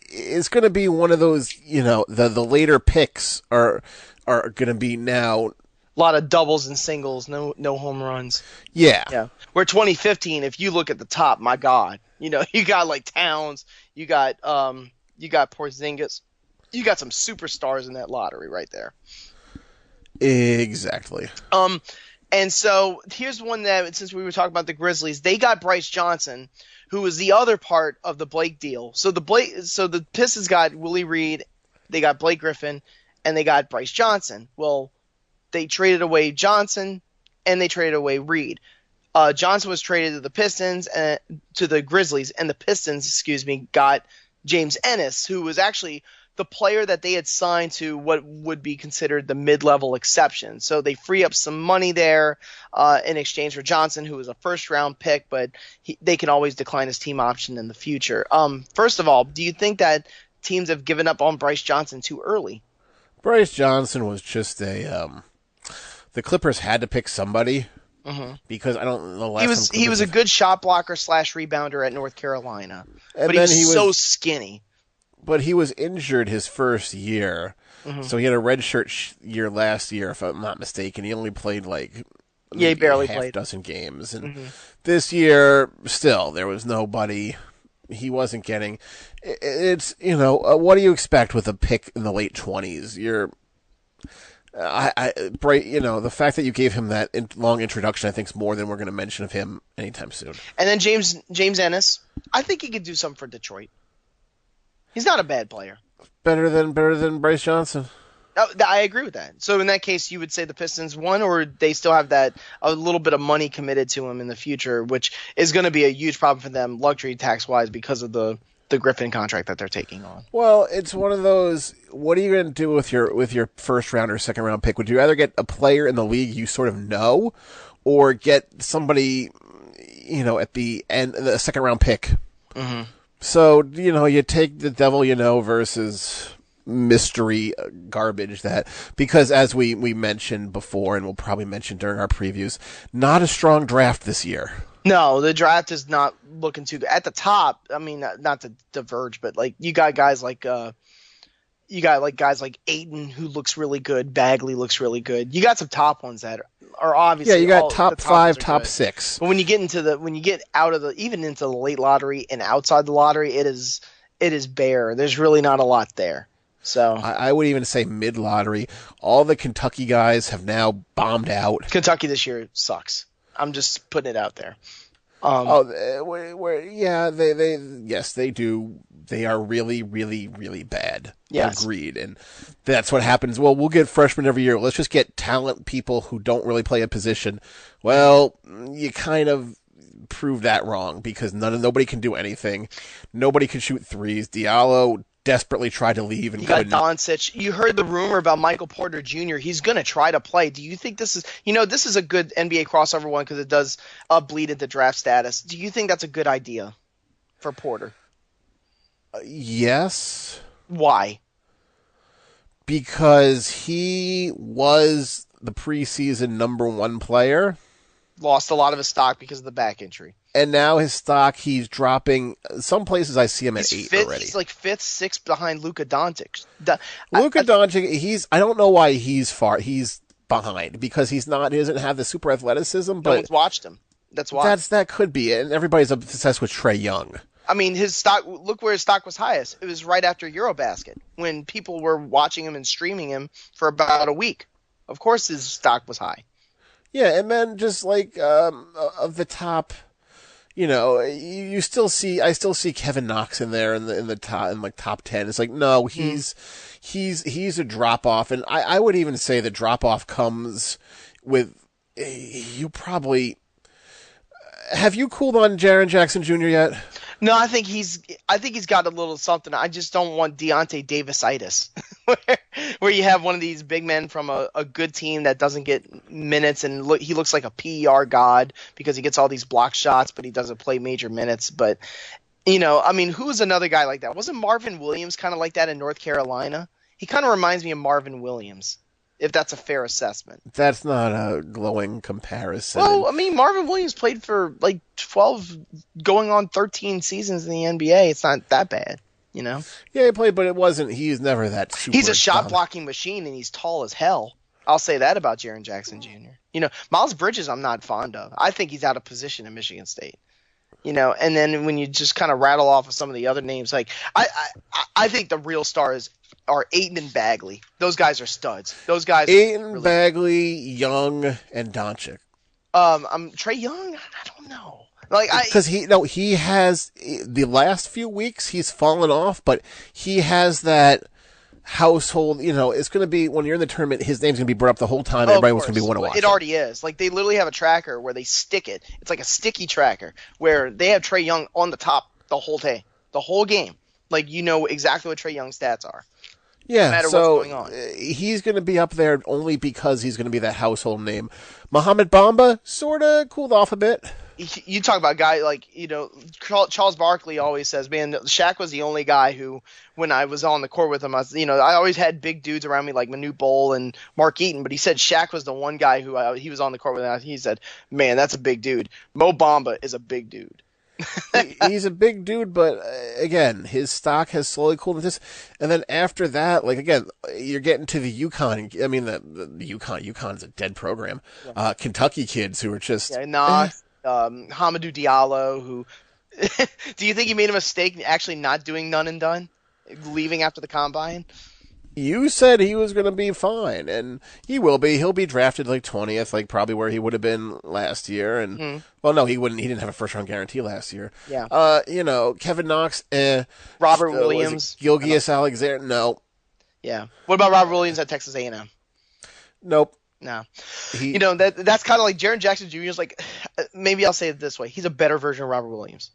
It's going to be one of those, you know, the later picks are going to be now. A lot of doubles and singles, no home runs. Yeah. Yeah. Where 2015, if you look at the top, my God, you know, you got like Towns, you got Porzingis. You got some superstars in that lottery right there. Exactly. And so here's one that, since we were talking about the Grizzlies, they got Bryce Johnson, who was the other part of the Blake deal. So the Pistons got Willie Reed, they got Blake Griffin, and they got Bryce Johnson. Well, they traded away Johnson and they traded away Reed. Johnson was traded to the Pistons and to the Grizzlies, and the Pistons, got James Ennis, who was actually the player that they had signed to what would be considered the mid-level exception. So they free up some money there in exchange for Johnson, who was a first-round pick, but they can always decline his team option in the future. First of all, do you think that teams have given up on Bryce Johnson too early? Bryce Johnson was just the Clippers had to pick somebody because I don't know. He was a good shot blocker / rebounder at North Carolina, but he was so skinny. But he was injured his first year, so he had a redshirt year last year, if I'm not mistaken. He only played he barely half played dozen games, and this year, still there was nobody. He wasn't getting. It's what do you expect with a pick in the late 20s? The fact that you gave him that long introduction, I think, is more than we're going to mention of him anytime soon. And then James Ennis, I think he could do something for Detroit. He's not a bad player. Better than Bryce Johnson. Oh, I agree with that. So in that case, you would say the Pistons won, or they still have a little bit of money committed to him in the future, which is going to be a huge problem for them, luxury tax wise, because of the Griffin contract that they're taking on. Well, it's one of those. What are you going to do with your first round or second round pick? Would you rather get a player in the league you sort of know, or get somebody, at the end, the second round pick? Mm-hmm. So, you take the devil versus mystery garbage because as we mentioned before, and we'll probably mention during our previews, not a strong draft this year. No, the draft is not looking too good. At the top, I mean, not to diverge, but you got guys like Ayton, who looks really good. Bagley looks really good. You got some top ones that are obviously. Yeah, you got top 5, top good. 6. But when you get out of even into the late lottery and outside the lottery, it is bare. There's really not a lot there. So I would even say mid lottery. All the Kentucky guys have now bombed out. Kentucky this year sucks. I'm just putting it out there. They do. They are really, really, really bad. Yes. Agreed. And that's what happens. Well, we'll get freshmen every year. Let's just get talent people who don't really play a position. Well, you kind of prove that wrong because nobody can do anything. Nobody can shoot threes. Diallo desperately tried to leave and couldn't. You got Doncic. You heard the rumor about Michael Porter Jr. He's going to try to play. Do you think this is a good NBA crossover one because it does bleed into draft status? Do you think that's a good idea for Porter? Yes. Why? Because he was the preseason number 1 player. Lost a lot of his stock because of the back injury. And now his stock, he's dropping. Some places I see him at 8 already. He's like 5th, 6th behind Luka Doncic. Luka Doncic, I don't know why he's behind because he doesn't have the super athleticism. But no one's watched him. That's why. That could be it. And everybody's obsessed with Trae Young. I mean, his stock. Look where his stock was highest. It was right after Eurobasket when people were watching him and streaming him for about a week. Of course, his stock was high. Yeah, and then just of the top, you still see. I still see Kevin Knox in there in the top 10. It's like no, he's a drop off, and I would even say the drop off comes with you probably. Have you cooled on Jaren Jackson Jr. yet? No, I think he's got a little something. I just don't want Deontay Davis-itis, where you have one of these big men from a good team that doesn't get minutes, and he looks like a PER god because he gets all these block shots, but he doesn't play major minutes. But, I mean, who is another guy like that? Wasn't Marvin Williams kind of like that in North Carolina? He kind of reminds me of Marvin Williams, if that's a fair assessment. That's not a glowing comparison. Well, I mean, Marvin Williams played for like 12, going on 13 seasons in the NBA. It's not that bad, Yeah, he played, but he's never that super. He's a shot blocking machine, and he's tall as hell. I'll say that about Jaren Jackson Jr. Miles Bridges I'm not fond of. I think he's out of position in Michigan State. And then when you just kind of rattle off of some of the other names, like I think the real stars are Ayton and Bagley. Those guys are studs. Those guys. Ayton, really Bagley, Young, and Doncic. Trae Young. I don't know. Because he has the last few weeks he's fallen off, but he has that household. It's going to be when you're in the tournament, his name's going to be brought up the whole time. And everybody wants to be one to watch. It already is. Like they literally have a tracker where they stick it. It's like a sticky tracker where they have Trae Young on the top the whole day, the whole game. Like exactly what Trae Young's stats are. Yeah, no matter so what's going on. He's going to be up there only because he's going to be that household name. Mohamed Bamba sort of cooled off a bit. You talk about a guy like, Charles Barkley always says, man, Shaq was the only guy who, when I was on the court with him, I always had big dudes around me like Manute Bol and Mark Eaton, but he said Shaq was the one guy who he was on the court with, and he said, man, that's a big dude. Mo Bamba is a big dude. He's a big dude, but again, his stock has slowly cooled into this. And then after that, you're getting to the UConn. I mean, the UConn's a dead program. Yeah. Kentucky kids who are just Hamidou Diallo, who do you think he made a mistake actually not doing none and done, leaving after the combine? You said he was going to be fine, and he will be. He'll be drafted 20th, probably where he would have been last year. And well, no, he wouldn't. He didn't have a first-round guarantee last year. Yeah. Kevin Knox, Robert Williams, Gilgeous Alexander, no. Yeah. What about Robert Williams at Texas A&M? Nope. No. That's kind of like Jaren Jackson Jr. is maybe I'll say it this way: he's a better version of Robert Williams.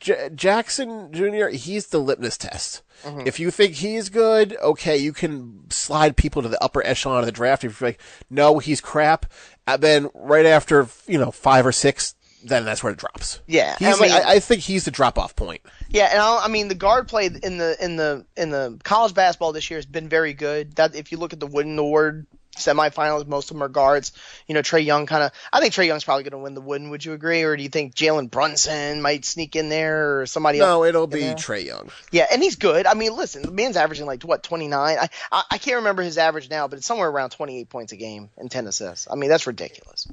Jackson Jr., he's the litmus test. Mm-hmm. If you think he's good, okay, you can slide people to the upper echelon of the draft. If you're like, no, he's crap, and then right after 5 or 6, then that's where it drops. Yeah, I think he's the drop-off point. Yeah, and the guard play in the college basketball this year has been very good. That if you look at the Wooden Award semifinals, most of them are guards. Trae Young I think Trae Young's probably going to win the Wooden. Would you agree? Or do you think Jalen Brunson might sneak in there or somebody else? No, it'll be Trae Young. Yeah, and he's good. I mean, listen, the man's averaging 29? I can't remember his average now, but it's somewhere around 28 points a game and 10 assists. I mean, that's ridiculous.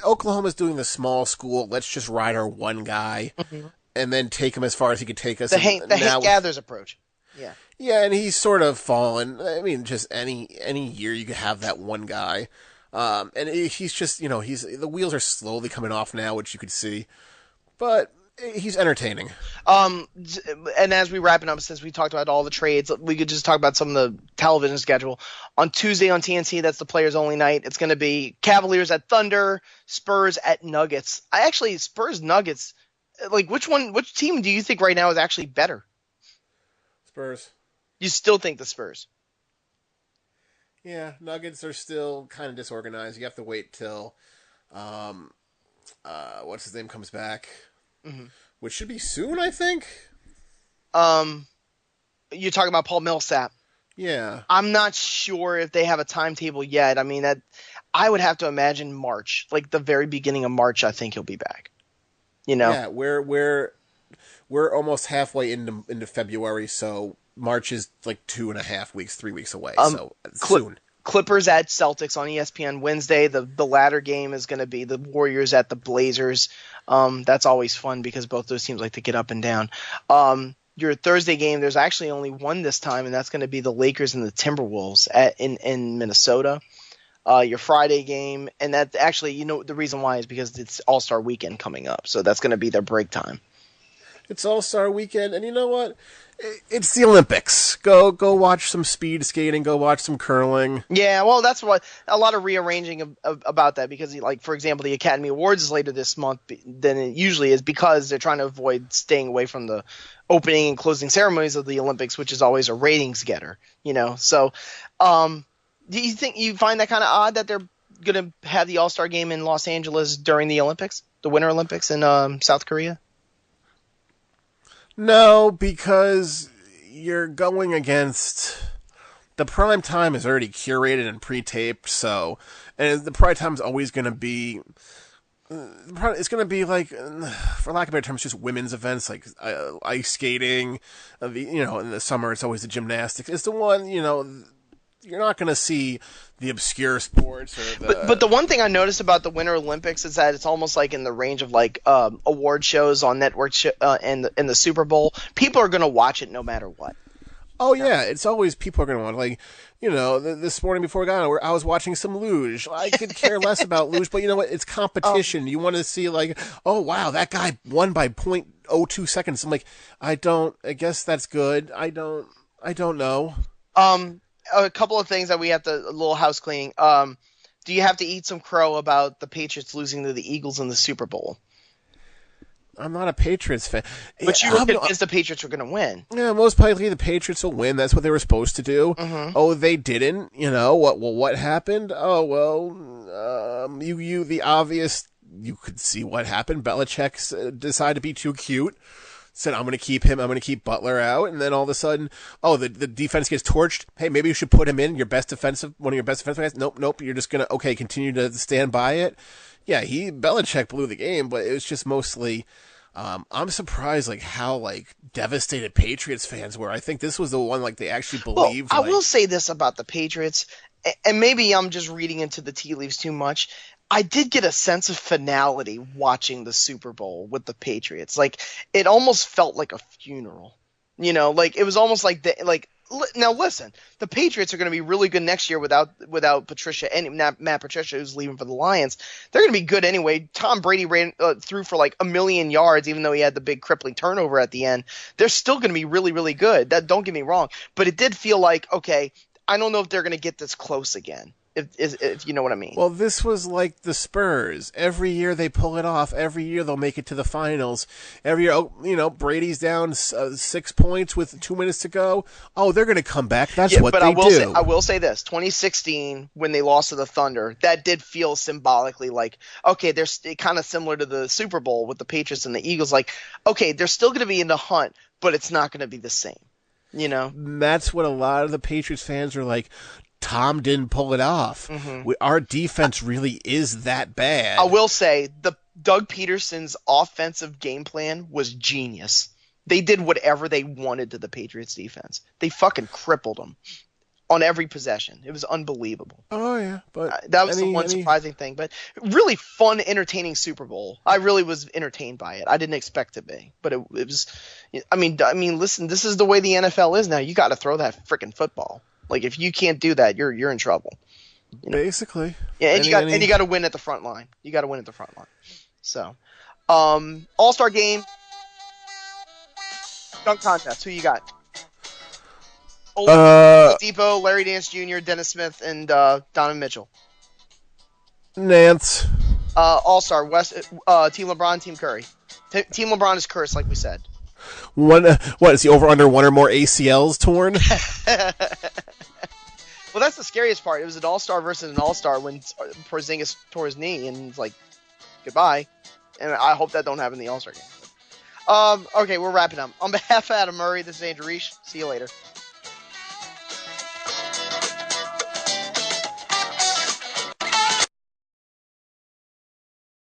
Oklahoma's doing the small school. Let's just ride our one guy and then take him as far as he could take us. The Hank Gathers approach. Yeah. Yeah, and he's sort of fallen. I mean, just any year you could have that one guy. And he's just, the wheels are slowly coming off now, which you could see. But he's entertaining. And as we wrapping up, since we talked about all the trades, we could just talk about some of the television schedule. On Tuesday on TNT, that's the players only night. It's going to be Cavaliers at Thunder, Spurs at Nuggets. Spurs Nuggets, which team do you think right now is actually better? Spurs. You still think the Spurs? Yeah, Nuggets are still kind of disorganized. You have to wait till, what's his name comes back, which should be soon, I think. You're talking about Paul Millsap. Yeah. I'm not sure if they have a timetable yet. I mean, I would have to imagine March, the very beginning of March. I think he'll be back. Yeah, we're almost halfway into February, so March is 2.5 weeks, 3 weeks away. So soon. Clippers at Celtics on ESPN Wednesday. The latter game is going to be the Warriors at the Blazers. That's always fun because both those teams like to get up and down. Your Thursday game, there's actually only one this time, and that's going to be the Lakers and the Timberwolves in Minnesota. Your Friday game, and that actually, the reason why is because it's All-Star Weekend coming up, so that's going to be their break time. It's All-Star Weekend, and you know what? It's the Olympics. Go watch some speed skating. Go watch some curling. Yeah, well, that's what a lot of rearranging about that because, like, for example, the Academy Awards is later this month than it usually is because they're trying to avoid staying away from the opening and closing ceremonies of the Olympics, which is always a ratings getter, you know. So, do you find that kind of odd that they're going to have the All-Star game in Los Angeles during the Olympics, the Winter Olympics in South Korea? No, because you're going against the prime time is already curated and pre-taped, so and the prime time is always going to be. It's going to be like, for lack of better terms, just women's events like ice skating. In the summer it's always the gymnastics. It's the one, you're not going to see the obscure sports or the... But the one thing I noticed about the Winter Olympics is that it's almost like in the range of like award shows on network and the Super Bowl. People are going to watch it no matter what. Oh yeah, it's always people are going to want, like, this morning before we got on, I was watching some luge. I could care less about luge, but you know what? It's competition. You want to see like, oh wow, that guy won by 0.02 seconds. I'm like, I guess that's good. I don't know. A couple of things that we have to a little house cleaning. Do you have to eat some crow about the Patriots losing to the Eagles in the Super Bowl? I'm not a Patriots fan. But you were convinced the Patriots were going to win. Yeah, most likely the Patriots will win. That's what they were supposed to do. Mm-hmm. Oh, they didn't. What happened? Oh, well, the obvious, you could see what happened. Belichick decided to be too cute. Said, I'm going to keep him. I'm going to keep Butler out. And then all of a sudden, the defense gets torched. Hey, maybe you should put him in, one of your best defensive guys. Nope. You're just going to, continue to stand by it. Yeah, Belichick blew the game, but it was just mostly, I'm surprised, like, how, like, devastated Patriots fans were. I think this was the one, like, they actually believed. Well, I will say this about the Patriots, and maybe I'm just reading into the tea leaves too much. I did get a sense of finality watching the Super Bowl with the Patriots. Like, it almost felt like a funeral. Like, it was almost like now listen, the Patriots are going to be really good next year without Patricia and Matt Patricia, who's leaving for the Lions. They're going to be good anyway. Tom Brady ran through for like 1,000,000 yards, even though he had the big crippling turnover at the end. They're still going to be really, really good. Don't get me wrong, but it did feel like, okay, I don't know if they're going to get this close again. If you know what I mean. Well, this was like the Spurs. Every year they pull it off. Every year they'll make it to the finals. Every year, Brady's down 6 points with 2 minutes to go. Oh, they're going to come back. That's what they do. I will say this. 2016, when they lost to the Thunder, that did feel symbolically like, okay, they're kind of similar to the Super Bowl with the Patriots and the Eagles. Like, okay, they're still going to be in the hunt, but it's not going to be the same. That's what a lot of the Patriots fans are like. Tom didn't pull it off. Mm-hmm. Our defense really is that bad. I will say the Doug Peterson's offensive game plan was genius. They did whatever they wanted to the Patriots defense. They fucking crippled them on every possession. It was unbelievable. Oh yeah, but that was the one surprising thing. But really fun, entertaining Super Bowl. I really was entertained by it. I didn't expect to be, but it was. I mean, listen, this is the way the NFL is now. You got to throw that freaking football. Like, if you can't do that, you're in trouble. Basically. Yeah, and you got to win at the front line. So, All-Star game, dunk contest. Who you got? Depot, Larry Nance Jr., Dennis Smith, and Donovan Mitchell. Nance. All-Star West. Team LeBron, Team Curry. Team LeBron is cursed, like we said. What is he over under one or more ACLs torn? Well, that's the scariest part. It was an all-star versus an all-star when Porzingis tore his knee, and it's like, goodbye. And I hope that don't happen in the all-star game. Okay, we're wrapping up. On behalf of Adam Murray, this is Andrew Riche. See you later.